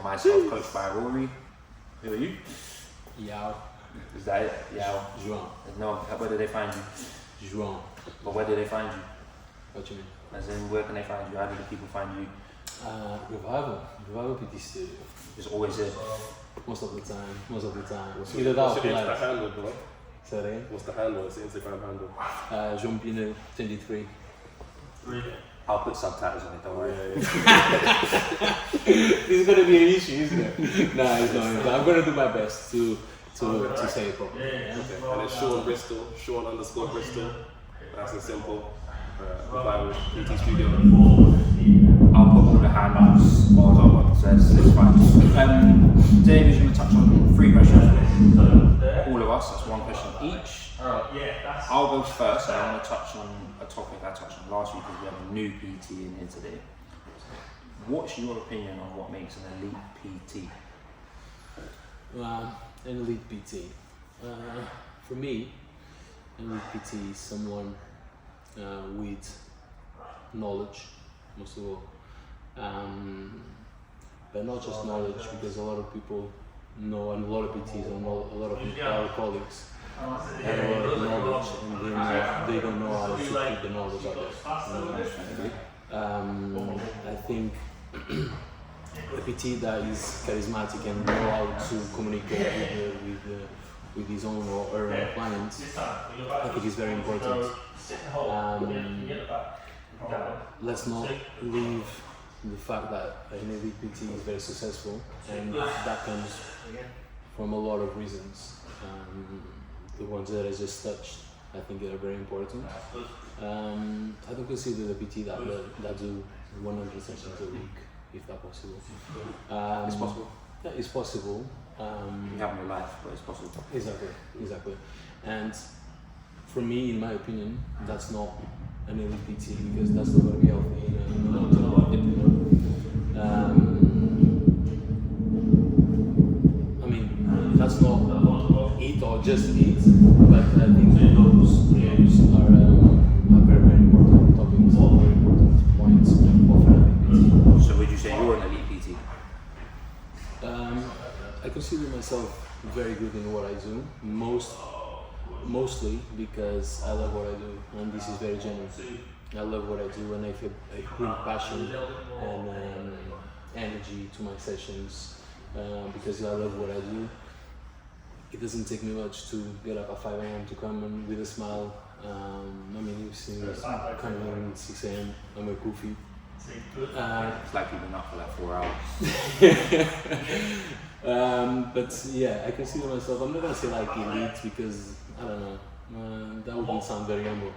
myself, coached by Rory. Who are you? Joao. Is that it? Joao. Joao. No, where did they find you? Joao. But where did they find you? What do you mean? As in, where can they find you? How do the people find you? Revival PT Studio. It's always it. Most of the time. What's the handle, bro? Say that again? What's the handle? What's the Instagram handle? Joao Pina 23. I'll put subtitles on it, don't worry. This is gonna be an issue, isn't it? Nah, it's not. I'm gonna do my best to say it properly. Okay. And it's Shaun Bristol, Shaun_Bristol. Nice and simple. Revival PT Studio. I'll put all the handles on what says. It's fine. Today we're going to touch on 3 questions. All of us, that's 1 question each. I'll go first. I want to touch on a topic I touched on last week because we have a new PT in here today. What's your opinion on what makes an elite PT? An elite PT. For me, an elite PT is someone with knowledge, most of all. But not just knowledge, because a lot of people know, and a lot of PTs and a lot of our colleagues have a lot of knowledge, and they don't know how to put the knowledge out there. I think a PT that is charismatic and know how to communicate with his own or her clients, I think is very important. Let's not leave the fact that an elite PT is very successful, and that comes from a lot of reasons. The ones that I just touched, I think are very important. I don't consider the PT that do 100 sessions a week, if that's possible. It's possible. Yeah, it's possible. You have no life, but it's possible. Exactly. And for me, in my opinion, that's not an elite PT, because that's not going to be healthy in the long term. I mean, that's not eat or just eat, but I think those are very, very important topics, very important points of an elite PT. So would you say you're an elite PT? I consider myself very good in what I do, mostly because I love what I do, and this is very genuine. I love what I do, and I bring passion and energy to my sessions because I love what I do. It doesn't take me much to get up at 5 a.m. to come and with a smile. I mean, you've seen me coming in at 6 a.m. I'm a goofy. It's like you've been up for like 4 hours. But yeah, I consider myself, I'm not gonna say like elite, because I don't know, that wouldn't sound very humble,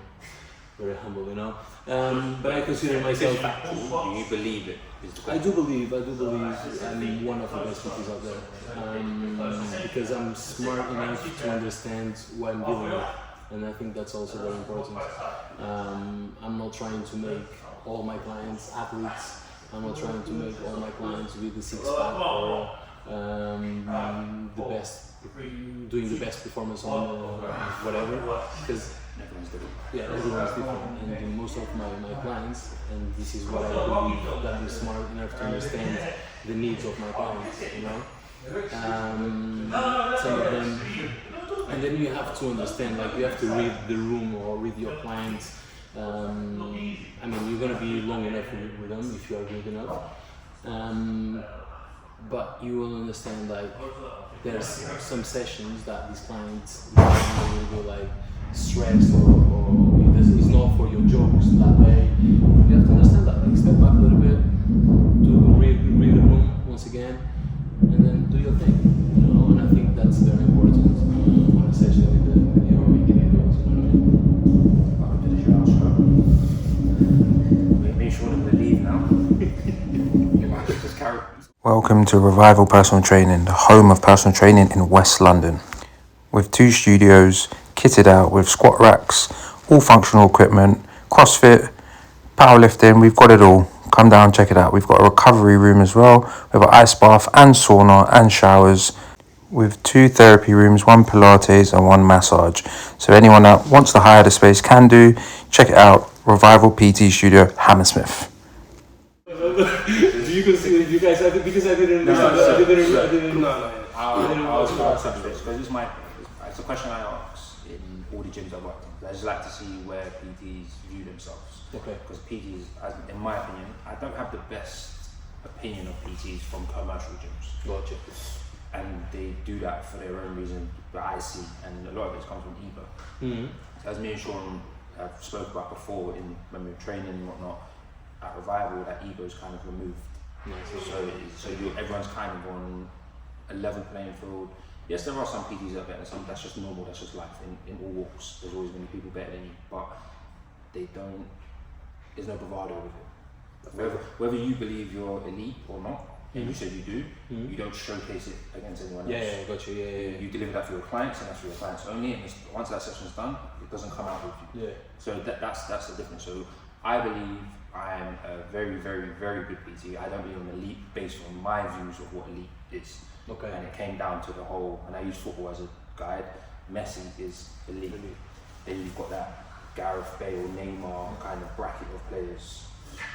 you know. But I consider myself. Do you believe it? I do believe I'm one of the best PTs out there, because I'm smart enough to understand what I'm dealing with, and I think that's also very important. I'm not trying to make all my clients athletes. I'm not trying to make all my clients with the 6-pack or the best, doing the best performance on whatever, because Everyone's different. yeah, everyone's different, and most of my clients, and this is what I believe, that I'm smart enough to understand the needs of my clients, you know. Some of them, and then you have to understand, like you have to read the room or read your clients. I mean, you're gonna be long enough with them if you are good enough, but you will understand, like there's some sessions that these clients will be like stressed or it's not for your jokes that day. You have to understand that, like step back a little bit, read the room once again, and then do your thing, you know. And I think that's very important on a session with your individuals, you know what I mean? Make sure that we leave now. You might just carry. Welcome to Revival Personal Training, the home of personal training in West London. With 2 studios, kitted out with squat racks, all functional equipment, CrossFit, powerlifting, we've got it all. Come down, check it out. We've got a recovery room as well. We have an ice bath and sauna and showers with 2 therapy rooms, 1 Pilates and 1 massage. So anyone that wants to hire the space can do. Check it out, Revival PT Studio, Hammersmith. Do you you guys, because I didn't. I'll answer this because it's a question I ask in all the gyms I've worked in. I just like to see where PTs view themselves. Okay. Because PTs, in my opinion, I don't have the best opinion of PTs from commercial gyms. Gotcha. And they do that for their own reason that I see, and a lot of it comes from ego. Mm-hmm. As me and Shaun have spoke about before when we were training and whatnot, at Revival, that ego is kind of removed. So everyone's kind of on a level playing field. Yes, there are some PTs that are better, some that's just normal, that's just life. In all walks, there's always going to be people better than you, but there's no bravado with it. Whether you believe you're elite or not, and you said you do, you don't showcase it against anyone else. Yeah, got you. Yeah. You deliver that for your clients, and that's for your clients only. And once that session's done, it doesn't come out with you. Yeah. So that's the difference. So I believe I am a very, very, very good PT. I don't believe I'm elite based on my views of what elite is. Okay. And it came down to the whole, and I use football as a guide. Messi is elite. Then you've got that Gareth Bale, Neymar kind of bracket of players.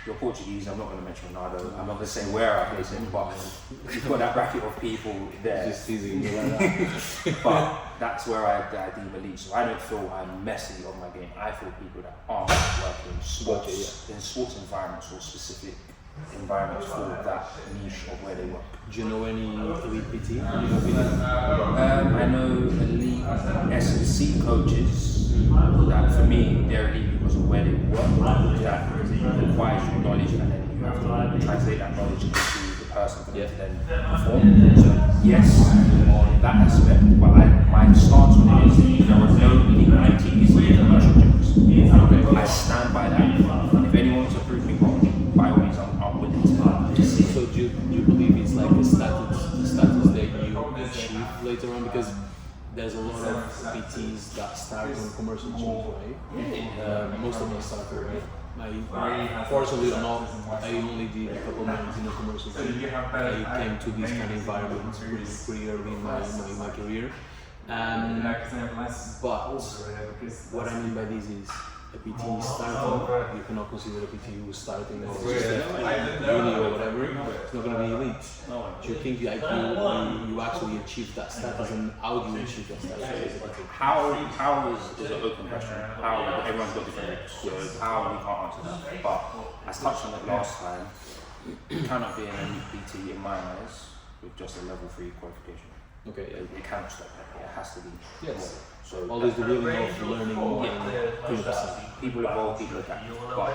You're Portuguese, I'm not going to mention Ronaldo, I'm not going to say where I place him, but you've got that bracket of people there. Just teasing you like that. But that's where I deem elite. So I don't feel I'm Messi of my game. I feel people that aren't working in sports, in sports environments or specific environments for that niche of where they work. Do you know any elite PT? I know elite S&C coaches that for me they're elite because of where they work. That requires your knowledge and then you have to translate that knowledge into the person for them to then perform. So yes, on that aspect, but my stance on it is there are no elite ITs in commercial gyms. I stand by that. And if anyone wants to prove me wrong, by all means I'm willing to see. So do you believe it's like a status that you achieve later on? Because there's a lot of PTs that start on commercial gyms, right? Most of them start there, right? I fortunately enough, I only did a couple months in a commercial gym. I came to these kind of environments pretty early in my career. But what I mean by this is a PT starting, you cannot consider a PT who is starting or uni or whatever, it's not going to be elite. Do you think you actually achieve that status, and how do you achieve that status? How is an open question. How everyone's got different routes, so how we can't answer that. But as touched on it last time, you cannot be an elite PT in my eyes with just a level 3 qualification. Okay, yeah. It cannot stop that. It has to be. Yes. So always the willing of learning more. People evolve, people adapt. But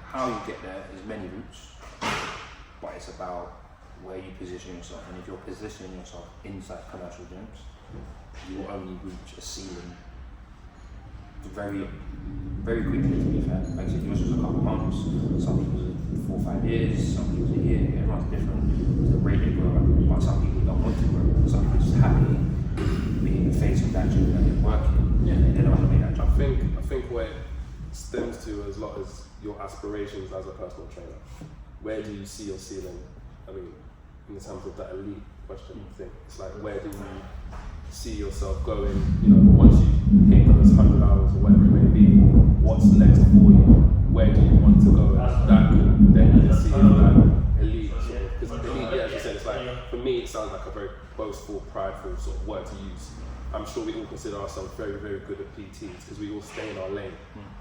how you get there is many routes. But it's about where you position yourself. And if you're positioning yourself inside commercial gyms, you will only reach a ceiling very, very quickly, to be fair. Like I said, yours was a couple of months, some people 4 or 5 years, some people a year. Everyone's different. The rate they grow up. But some people don't want to grow. Some people are just happy being the face of that gym that they're working. They don't want to make that jump. I think where it stems to as lot as your aspirations as a personal trainer. Where do you see your ceiling? I mean, in terms of that elite question thing, it's like where do you see yourself going? You know, once you hit those 100 hours or whatever it may be, what's next for you? Where do you want to go? And that could then see that elite. Because elite, yeah, as you said, it's like for me, it sounds like a very boastful, prideful sort of word to use. I'm sure we all consider ourselves very, very good at PTs because we all stay in our lane.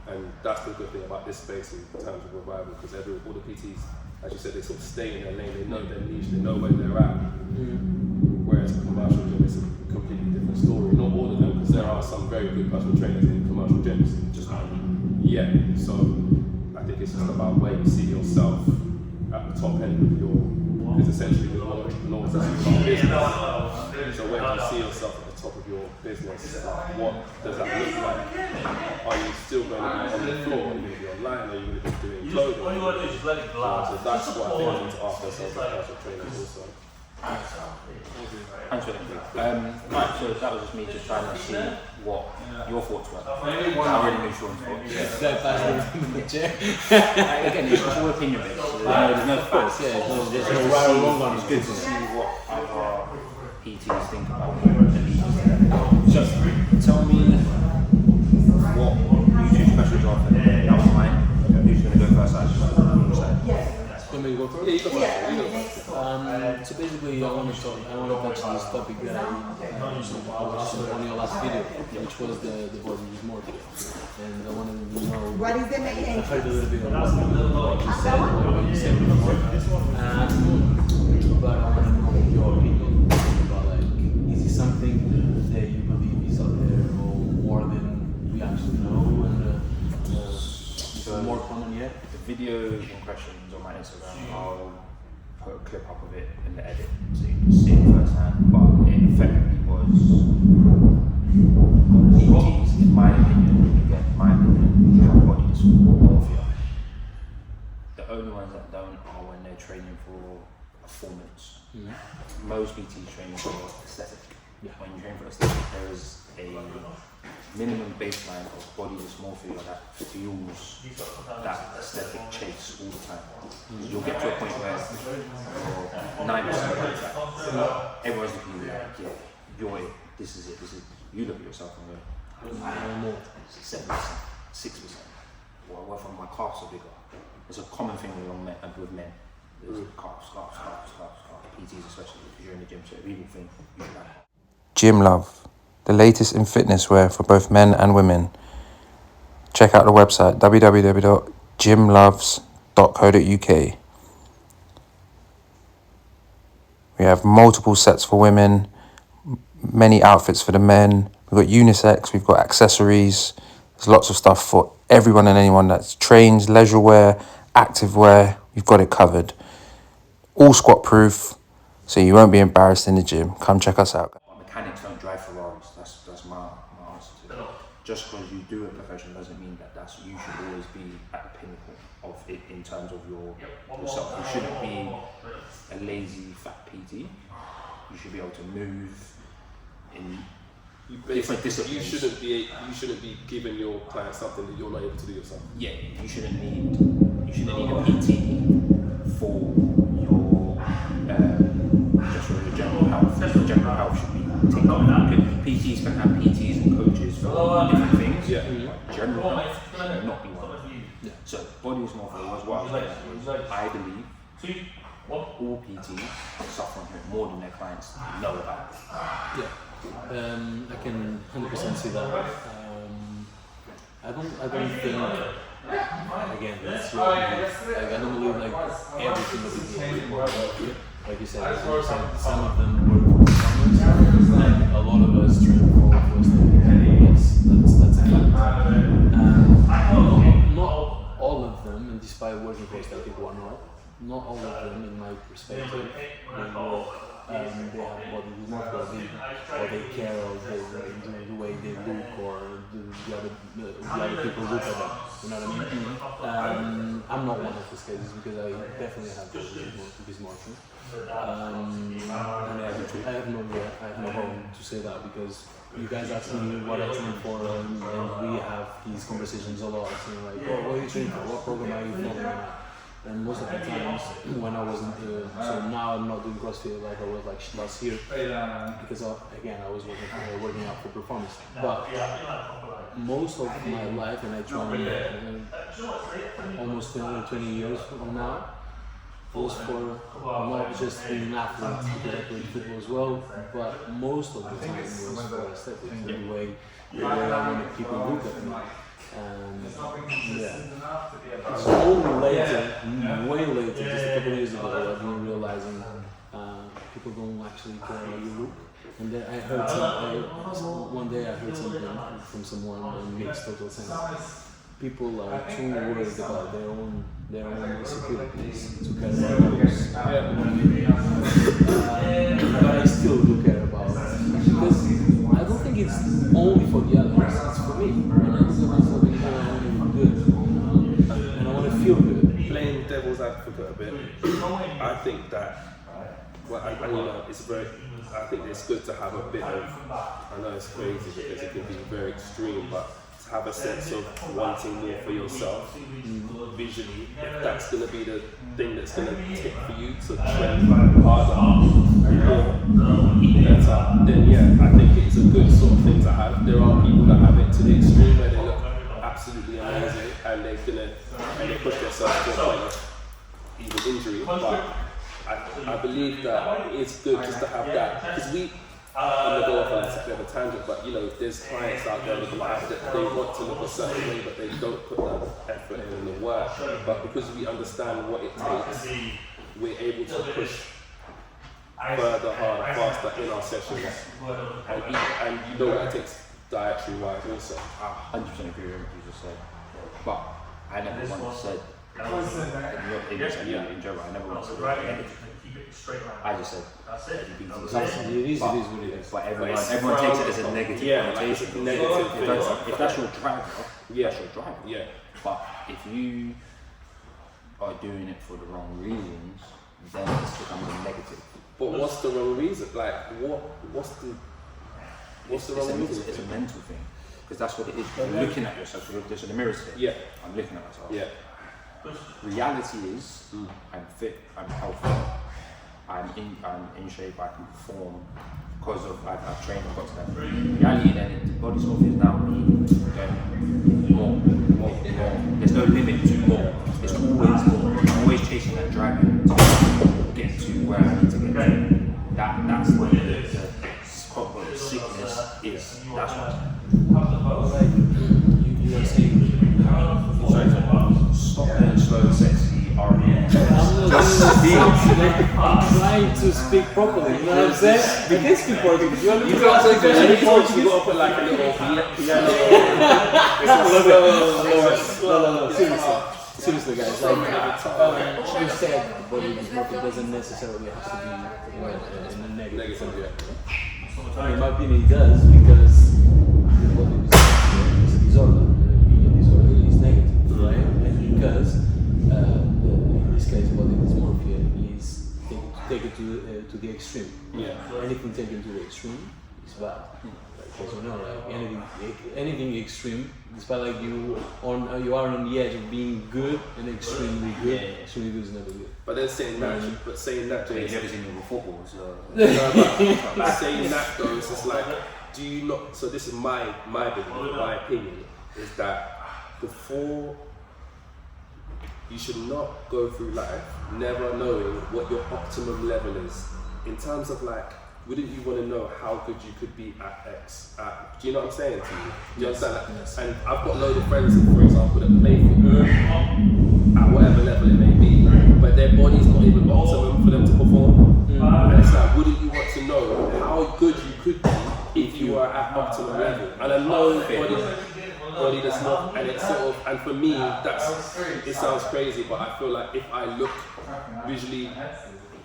And that's the good thing about this space in terms of Revival, because all the PTs, as you said, they sort of stay in their lane, they know their niche, they know where they're at. Whereas a commercial gym is a completely different story. Not all of them, because there are some very good personal trainers in commercial gyms, just not yet. So I think it's just about where you see yourself at the top end of your, because essentially with no one's asking about business. So where do you see yourself at the top of your business? Like, what does that look like? Are you still going to be on the floor? Are you going to be online? Are you going to be doing clothing? So that's what I think we need to ask ourselves as personal trainers also. Thanks for that. Right, so that was just me just trying to see what your thoughts were. I really knew Shaun's thoughts. Again, it's all opinion based. So there's no facts. There's no right or wrong on it. It's good to see what other PTs think about it. So tell me what YouTube specials are for. That was mine. Who's going to go first? me to go first? Yeah, you go first. So basically, I want to touch this topic that on your last video, which was the body dysmorphia, and I want to know. What is the main I aim? heard a little bit of what you said before, but I want to know your opinion about like, is it something that you believe is out there or more than we actually know, and is it more common yet? The video in question is on my Instagram. I'll put a clip up of it in the edit so you can see it firsthand. But it effectively was PTs, in my opinion, you have body dysmorphia. The only ones that don't are when they're training for performance. Most PTs training for aesthetic. When you train for aesthetic, there is a minimum baseline of body dysmorphia that fuels that aesthetic chase all the time. You'll get to a point where for 9% of everyone's looking at you like, yeah, you're it, this is it, you look at yourself and go, 7%, 6%. Well, what if my calves are bigger? It's a common thing with men. There's calves, PTs especially, because you're in the gym, so people think you should have. Gym Love, the latest in fitness wear for both men and women. Check out the website www.gymloves.co.uk. We have multiple sets for women, many outfits for the men. We've got unisex, we've got accessories. There's lots of stuff for everyone and anyone that's trains, leisure wear, active wear. We've got it covered. All squat proof, so you won't be embarrassed in the gym. Come check us out. Mechanics don't drive Ferraris. That's my answer to it. Just because you do a profession doesn't mean that you should always be at the pinnacle of it in terms of yourself. You shouldn't be a lazy fat PT. You should be able to move in different disciplines. You shouldn't be giving your client something that you're not able to do yourself. Yeah, you shouldn't need a PT for your just for your general health. Your general health should be taken care of. PTs can have PTs and coaches for different things. Yeah. General health should not be one of them. So body dysmorphia was what I was saying. I believe all PTs suffer from it more than their clients know about it. Yeah, I can 100% see that. I don't think. Again, it's really, like, I don't believe like everything that we do. Like you said, some of them were performers, and a lot of us train for yes, that's a fact. Not all of them, and despite working for aesthetic or not all of them, in my perspective, they have body dysmorphia, or they care of the way they look, or the other people look at them. You know what I mean? I'm not one of those cases because I definitely have dysmorphia. And I have no problem to say that because you guys ask me what I train for, and we have these conversations a lot. So like, oh, what are you training for? What program are you following? And most of the times when I wasn't, so now I'm not doing CrossFit like I was like last year because I was working out for performance. But most of my life, and I trained almost 20 years from now, was for not just being an athlete because I played football as well, but most of the time was for aesthetics, the way I wanted people to look at me. It's only later, way later, just a couple of years ago, I've been realizing people don't actually care how you look. And then I heard one day I heard something from someone that makes total sense. People are too worried about their own insecurities to care about others. But I still do care about it. Because I don't think it's only for the others, it's for me. And I want to good, and I want to feel good. Playing devil's advocate a bit, I think that, I think it's good to have a bit of, I know it's crazy because it can be very extreme, but to have a sense of wanting more for yourself visually, if that's going to be the thing that's going to tip for you to train harder or better, then yeah, I think it's a good sort of thing to have. There are people that have it to the extreme where they look absolutely amazing and they push themselves to a point of even injury, but I believe that it's good just to have that, because I'm gonna go off on a bit of a tangent, but there's clients out there that they want to look a certain way, but they don't put the effort in the work. But because we understand what it takes, we're able to push further, harder, faster in our sessions, and you know what it takes dietary wise also. I 100% agree with what you just said, but I never once said in Joe, I never once said negative. I just said It is what it is. But everyone takes it as a negative connotation. If that's your driver, that's your driver. Yeah. But if you are doing it for the wrong reasons, then it becomes a negative. But what's the wrong reason? Like, what's the wrong reason? It's a mental thing, because that's what it is. You're looking at yourself. There's the mirror here. Yeah. I'm looking at myself. Yeah. Reality is, I'm fit. I'm healthy. I'm in shape. I can perform because of I've trained. I've got to that. Reality then, the body sculpt is now me more. There's no limit to more. It's always more. I'm always chasing that dragon to get to where I need to get to. That's what the sickness is. That's what. You are saying. Stop that slow, sexy R&B. I'm trying to speak properly, you know what I'm saying? We can speak Portuguese. You can't speak Portuguese? You gotta put like a little piano. No, seriously guys, like, you said body dysmorphia doesn't necessarily have to be in a negative way. In my opinion it does, because body dysmorphia is a disorder. Being a disorder is negative, right? And because in this case body dysmorphia is taken to the extreme. Yeah. Anything taken to the extreme is bad. Like, as you know, like anything extreme, despite like you are on the edge of being good and extremely good. Extremely good is never good. But then saying that, You've never seen me football, so. but saying that though, it's just like, do you not? So this is my opinion, is that before you should not go through life never knowing what your optimum level is. In terms of like, wouldn't you want to know how good you could be at X? Do you know what I'm saying to you? Do you understand that? Yes. And I've got a load of friends, for example, that play football at whatever level it may be, but their body's not even optimum for them to perform. And it's like, wouldn't you want to know how good you could be if you are at optimum level? And I know body does not, and it's sort of, and for me, it sounds crazy, but I feel like if I look visually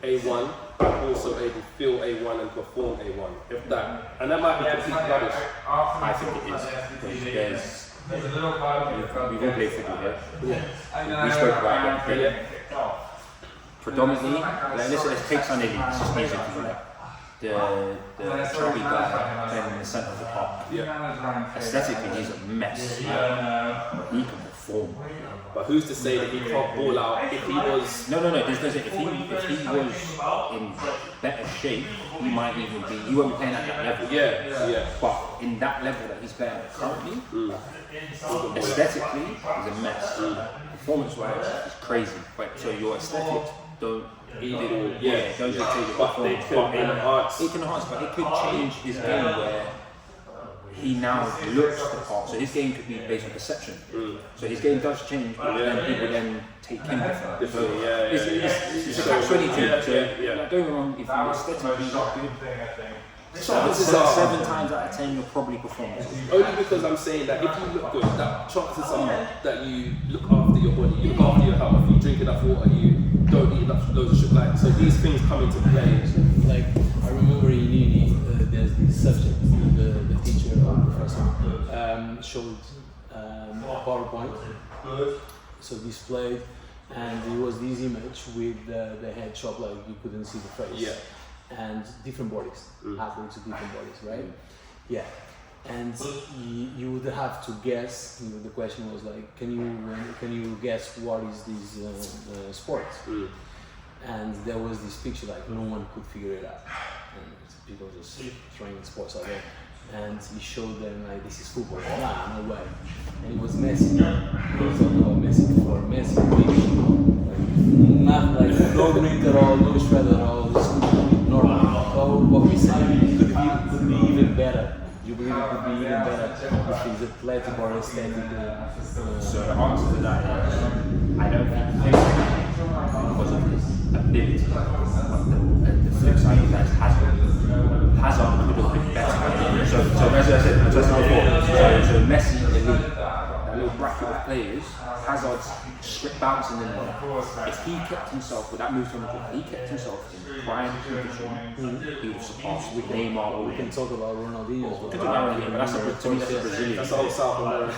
A1, I'm also able to feel A1 and perform A1, if that. And that might be complete rubbish. I think it is, because we've all played football here. Yeah. We spoke about it. Predominantly, let's take Sunday League, it's just easier for like the chubby guy playing in the centre of the park. Yeah. Aesthetically, he's a mess. But he can perform. But who's to say that he can't ball out if he was? No. If he was in better shape, he might even be. He won't be playing at that level. Yeah. But in that level that he's playing at currently, aesthetically, he's a mess. Performance-wise, it's crazy. But so your aesthetics don't. Don't dictate your performance. But it can enhance, but it could change his game where he now looks the part. So his game could be based on perception. So his game does change, but then people then take him differently. So it's a catch-22. So don't get me wrong, if you're aesthetically not good, 7 times out of 10 you'll probably perform. Only because I'm saying that if you look good, that chances are that you look after your body, you look after your health, you drink enough water, you don't eat enough loads of shit. Like, so these things come into play. Like, I remember in uni, there's this subject, the teacher or professor showed a PowerPoint, so displayed, and it was this image with the head shot, like you couldn't see the face, and different bodies, athletes with different bodies, right? Yeah, and you would have to guess. The question was like, can you guess what is this sport? And there was this picture, like no one could figure it out, and people just throwing sports out there. And he showed them like, this is football. Nah, no way. And it was Messi. He was talking about Messi before. Messi, Not like no grit at all, no shred at all, just normal. So what we say could be even better. You believe it could be even better if he's athletic or aesthetically? So the answer to that is, I don't think because of his ability. But the flip side of that is Hazard. Hazard could have been better. So as I said, so Messi, elite, that little bracket of players, Hazard's strip bouncing in there. If he kept himself with that move from the ball, he kept himself in prime condition, he would have surpassed with Neymar. We can talk about Ronaldinho as well. But that's a Brazilian. That's all South America.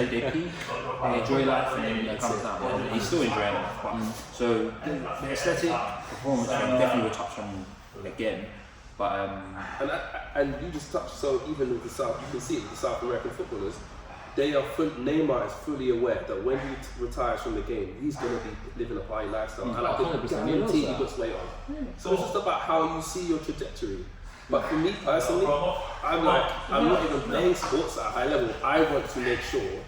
They peak, they enjoy life, and then it comes down. And he's still enjoying life. But, so the aesthetic performance, I definitely will touch on again. But and you just touched, so even with the South, you can see it with the South American footballers, Neymar is fully aware that when he retires from the game, he's going to be living a party lifestyle. And I can guarantee he puts weight on. So it's just about how you see your trajectory. But for me personally, I'm not even playing sports at a high level. I want to make sure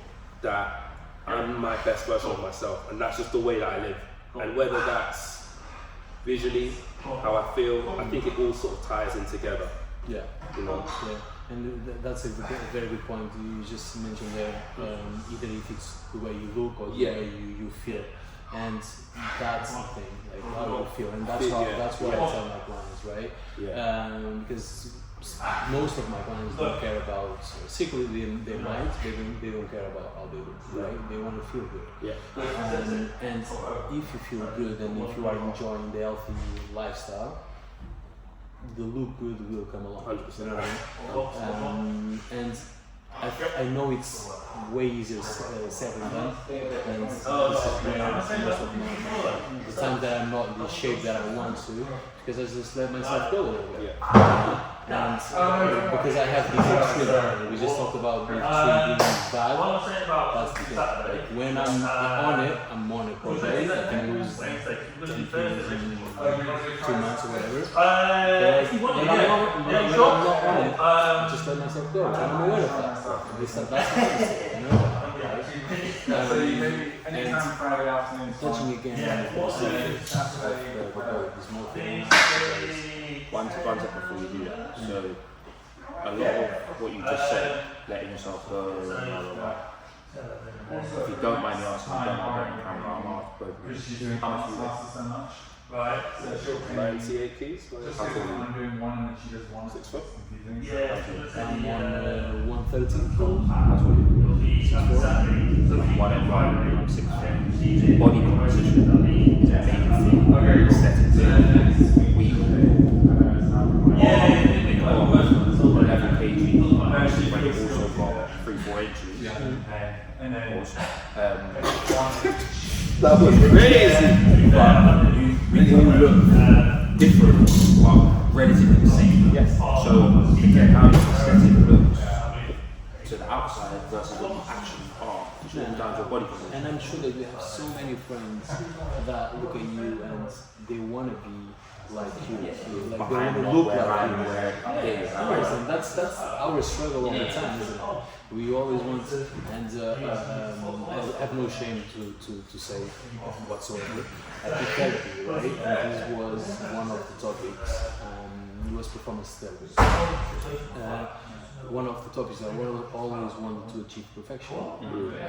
that I'm my best version of myself, and that's just the way that I live. And whether that's visually, how I feel, I think it all sort of ties in together. Yeah. You know? Yeah. And that's a very good point you just mentioned there. Either if it's the way you look or the way you feel, and that's the thing, like how you feel, and that's what I tell my clients, right? Yeah. Because most of my clients don't care about secretly they might they don't care about how they look, right? They want to feel good. Yeah. And if you feel good and if you are enjoying the healthy lifestyle, the look good will come along. 100%. You know what I mean? And I know it's way easier said than done, and this is where most of the time that I'm not in the shape that I want to, because I just let myself go a little bit. And because I have this extreme, we just talked about the extreme being bad, that's the thing. Like when I'm on it for days, I can lose 10 kilos in 2 months or whatever. But when I'm not on it, I just let myself go, and I'm aware of that. That's the thing, you know? And touching again on the subject of the small things. one step before you do that. So a lot of what you just said, letting yourself go, if you don't mind me asking, you don't mind getting camera, I'm off, but how much you weigh? Right, so she'll pay 98 keys? I'm doing one and she does one. 6 foot? Yeah. I'm on 130. That's what you do. 6'4". 1 and 1, 6 foot. Body composition, main thing, aesthetics, we level kg, but you've also got 3-4 inches. And then That was crazy! But we all look different, but relatively the same. Yes. So again, how your aesthetic looks to the outside versus what you actually are, is all down to your body composition. And I'm sure that we have so many friends that look at you and they want to be like you, like But they want I'm to not look where like I'm you. where Of course, and that's our struggle all the time, isn't it? We always want, and I have no shame to say whatsoever. Therapy, right? And this was one of the topics. It was performance therapy. One of the topics I always wanted to achieve perfection. I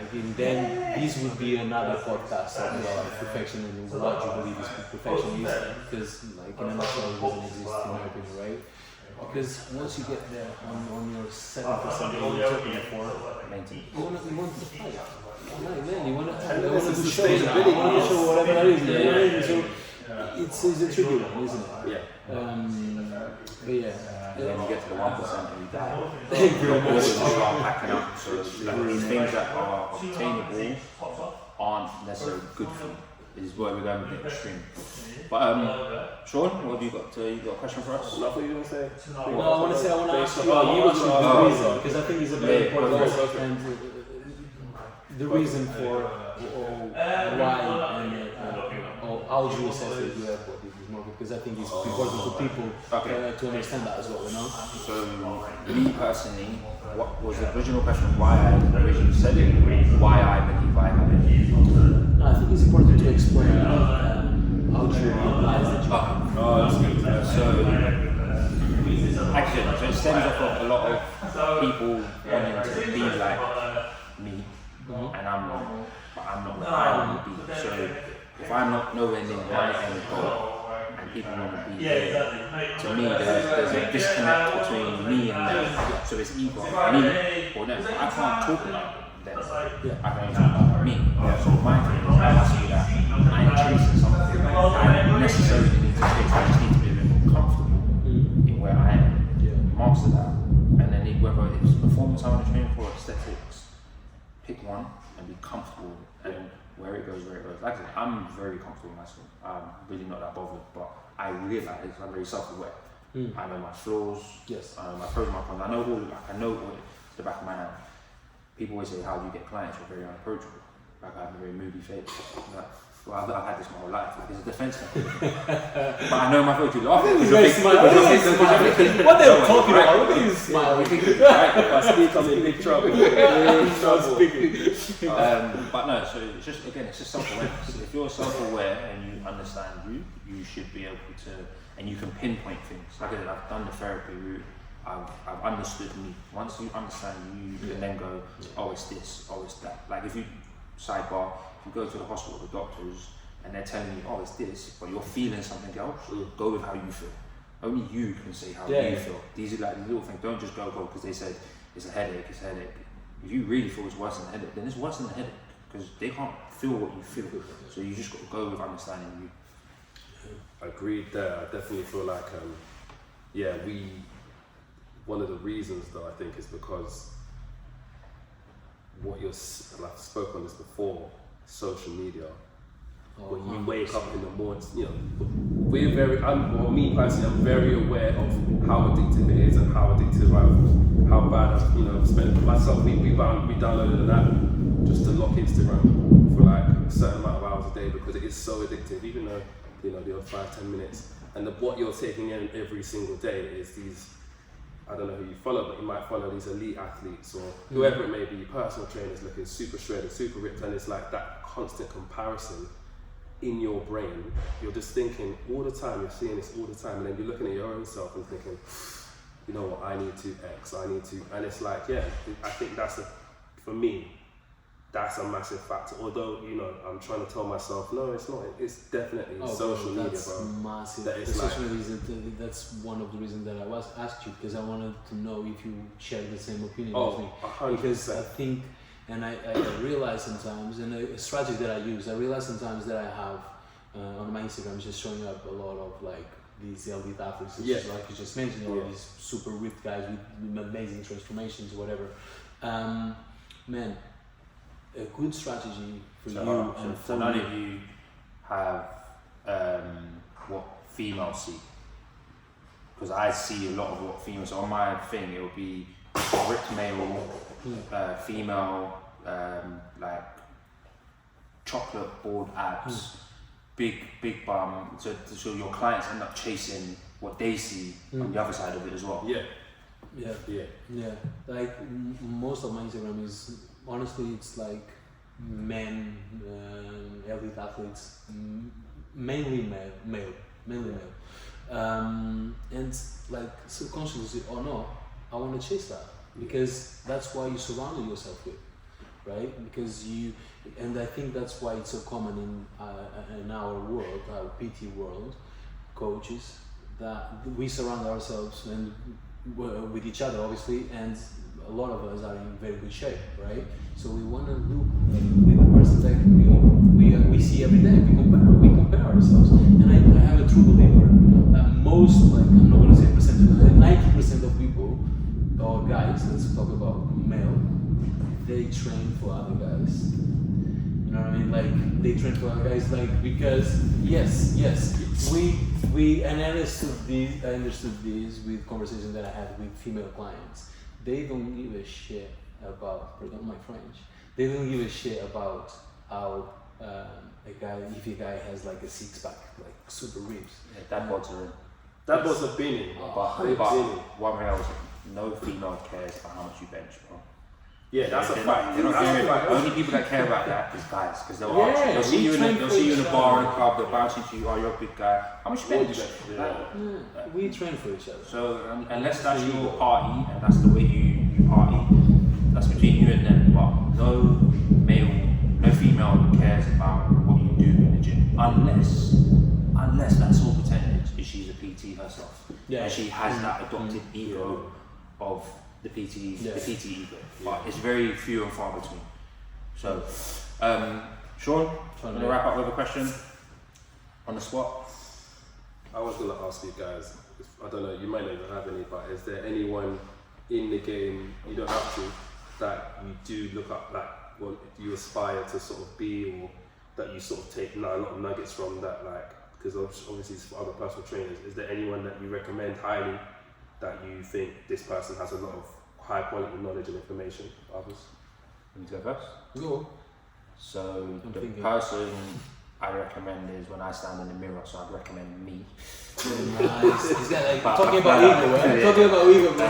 think then this would be another podcast about perfection and what you believe is perfection is, because like in a nutshell it doesn't exist in my opinion, right? Because once you get there on your 7% that you're talking for, you want to fight. Man, you want to show whatever that is. Yeah. So it's a tricky one, isn't it? Yeah. But yeah. And then you get to the 1% and you die. You start packing up. So like, these things that are obtainable aren't necessarily good for you. Is where we're going with the extreme. But Shaun, what have you got? You got a question for us? Nothing you want to say? No, I want to ask you the reason, because I think it's a very important and the reason for why and how do you assess that you have what is more because I think it's important for people to understand that as well, you know? So, me personally, what was the original question? Why I originally said it? Why I believe I have it? No, I think it's important to explain how to realize the job. Oh, that's good. So, action. So it stems off of a lot of people wanting to be like me, and I'm not. But I'm not where I want to be. So if I'm not nowhere near my end goal, and people want to be there, to me there's a disconnect between me and them. So it's either me or them. I can't talk about them. I can only talk about me. So my thing is, I must be that I am chasing something. I don't necessarily need to chase. I just need to be a bit more comfortable in where I am. Master that, and then whether it's performance I want to train for, aesthetics, pick one and be comfortable with it. And where it goes. Like I said, I'm very comfortable with myself. I'm really not that bothered, but I realise I'm very self-aware. I know my flaws. Yes. I know my pros, my cons. I know all to the back of my hand. People always say, "How do you get clients?" You're very unapproachable. Like I have a very moody face. I've had this my whole life. Like it's a defense mechanism. But I know my folks you laugh. What they're talking about? Look at you smiling. If I speak, I'm in big trouble. But no, so it's just self-awareness. If you're self-aware and you understand you should be able to, and you can pinpoint things. Like I said, I've done the therapy route. I've understood me. Once you understand you can then go, oh, it's this, oh, it's that. Like if you sidebar, if you go to the hospital with doctors and they're telling you, oh, it's this, but you're feeling something else, go with how you feel. Only you can say how you feel. These are like these little things. Don't just go because they said it's a headache. If you really feel it's worse than a headache, then it's worse than a headache because they can't feel what you feel. So you just got to go with understanding you. Agreed there. I definitely feel like, one of the reasons though I think is because what and I've spoken on this before, social media. When you wake up in the morning, me personally, I'm very aware of how addictive it is and how bad I've spent myself. We downloaded an app just to lock Instagram for like a certain amount of hours a day because it is so addictive, even though, the odd 5-10 minutes. And what you're taking in every single day is these, I don't know who you follow, but you might follow these elite athletes or whoever it may be, personal trainers looking super shredded, super ripped, and it's like that constant comparison in your brain. You're just thinking all the time, you're seeing this all the time, and then you're looking at your own self and thinking, you know what, I need to X, and it's like, I think for me, that's a massive factor. Although, I'm trying to tell myself, no, it's not. It's definitely social media, bro. That's massive. That That's one of the reasons that I asked you, because I wanted to know if you share the same opinion with me. 100%. Because I think, and I realize sometimes, and a strategy that I use, I realize sometimes that I have on my Instagram just showing up a lot of like these elite athletes, like you just mentioned, all these super ripped guys with amazing transformations, whatever. Man, a good strategy for you and for so none of you have what females see, because I see a lot of what females. On my thing, it will be ripped male, female, like chocolate board abs, big bum. So your clients end up chasing what they see on the other side of it as well. Yeah. Like most of my Instagram is honestly, it's like men, elite athletes, mainly male. And like subconsciously or not, I want to chase that because that's why you surrounded yourself with, right? Because and I think that's why it's so common in our world, our PT world, coaches, that we surround ourselves and with each other, obviously, and a lot of us are in very good shape, right? So we want to look with the person that we see every day. We compare ourselves, and I have a true believer that most, like I'm not going to say percentage, 90% of people or guys, let's talk about male, they train for other guys. You know what I mean? Like they train for other guys, like because yes, we and I understood this with conversations that I had with female clients. They don't give a shit about, pardon my French, they don't give a shit about how a guy has like a six pack, like super ribs. Yeah, dad bods are in. That was a Pina. But Big Pina. one thing I was no female cares about how much you bench, bro. Yeah, that's a They're fact. not That's a caring. fact. Only people that care about that is guys, because they'll Yeah, ask you. They'll see you in we they'll see you in a train bar for in a each club. They'll bounce into you. Oh, you're a big guy. How much you bench? We train for each other. So unless that's your party and that's the way you party, that's between you and them. But no female cares about what you do in the gym, unless that sole percentage is she's a PT herself, and she has that adopted ego of the PT ego. But it's very few and far between. So, Shaun, want to wrap up with a question on the spot? I was going to ask you guys, I don't know, you might not even have any, but is there anyone in the game, you don't have to, that you do look up, like, what you aspire to sort of be, or that you sort of take a lot of nuggets from that, like, because obviously it's for other personal trainers, is there anyone that you recommend highly that you think this person has a lot of high quality knowledge and information for others? You go first. Go. So the thinking. person I recommend is when I stand in the mirror, so I'd recommend me. Nice. He's got like But- talking about ego, right? Talking about ego, bro.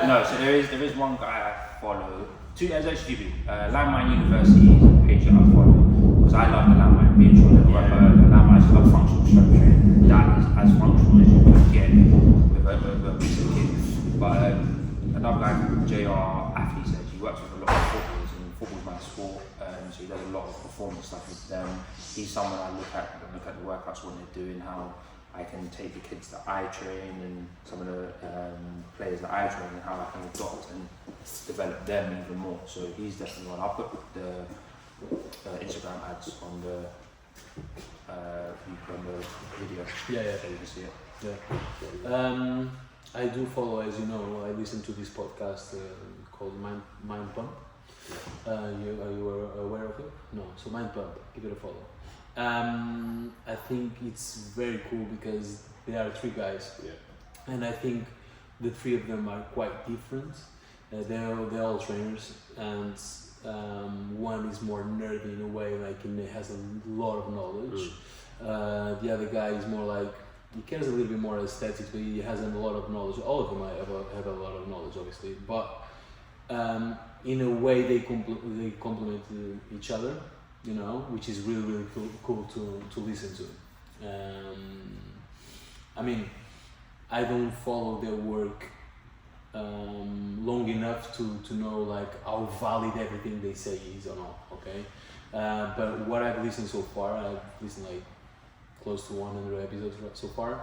No, so there is one guy I follow. There's actually two people. Landmine University is a page that I follow because I love the Landmine being sure that the Landmine is like functional strength training. That is as functional as you can get with a piece of kit. But another guy called Joao, athlete, said he works with a lot of footballers, and football's my sport, so he does a lot of performance stuff with them. He's someone I look at the workouts, what they're doing, how I can take the kids that I train and some of the players that I train and how I can adopt and develop them even more. So he's definitely one. I'll put the Instagram ads on the video. Yeah. So you can see it. Yeah. I do follow, as you know, I listen to this podcast called Mind Pump. Are you aware of it? No. So Mind Pump, give it a follow. I think it's very cool because there are three guys, and I think the three of them are quite different. They're all trainers, and one is more nerdy in a way, like he has a lot of knowledge. The other guy is more like, he cares a little bit more aesthetics, but he has a lot of knowledge. All of them have a lot of knowledge, obviously, but in a way they complement each other, you know, which is really, really cool to listen to. I mean, I don't follow their work long enough to know like how valid everything they say is or not, okay? But what I've listened so far, I've listened like close to 100 episodes so far,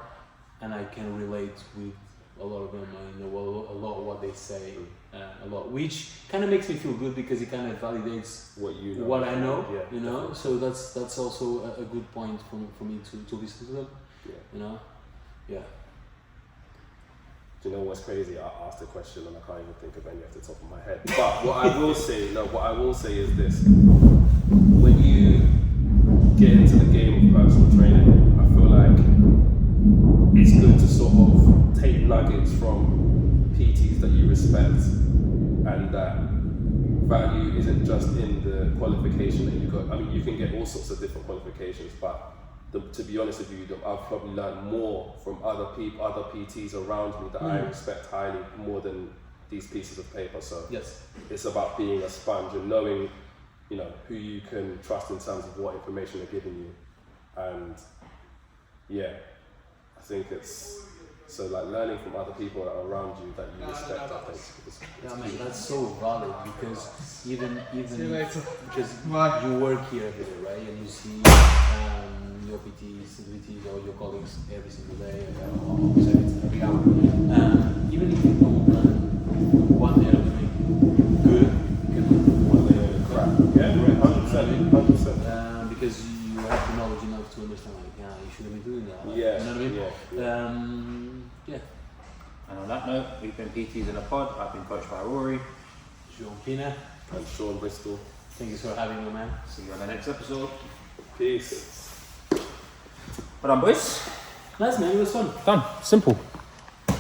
and I can relate with a lot of them. I know a lot of what they say, a lot, which kind of makes me feel good because it kind of validates what you know, what I know, yeah, you know. definitely. So that's also a good point for me to listen to them, you know. Yeah. Do you know what's crazy? I asked a question and I can't even think of any off the top of my head. But what I will say is this: when you get into the game of personal training, I feel like it's good to sort of take nuggets from PTs that you respect, and that value isn't just in the qualification that you got. I mean, you can get all sorts of different qualifications, but to be honest with you, I've probably learned more from other people, other PTs around me that I respect highly more than these pieces of paper. So Yes. it's about being a sponge and knowing, you know, who you can trust in terms of what information they're giving you. And yeah, I think it's so like learning from other people that are around you that you respect. I think is Yeah, man, key. that's so valid because even because you work here every day, right? And you see your PTs or your colleagues every single day, almost every hour. Even if you don't learn one day of doing good, you can learn one day of crap. Yeah, 100%. Because you have the knowledge enough to understand, like, yeah, you shouldn't be doing that. Like, Yeah, you know what I mean? yeah. Yeah. And on that note, we've been PTs in a pod. I've been coached by Rory. Joao, Pina, And Shaun, Bristol. thank you for having me, man. See you on the next episode. Peace. Well done, boys. Nice, man. It was fun. Done. Simple.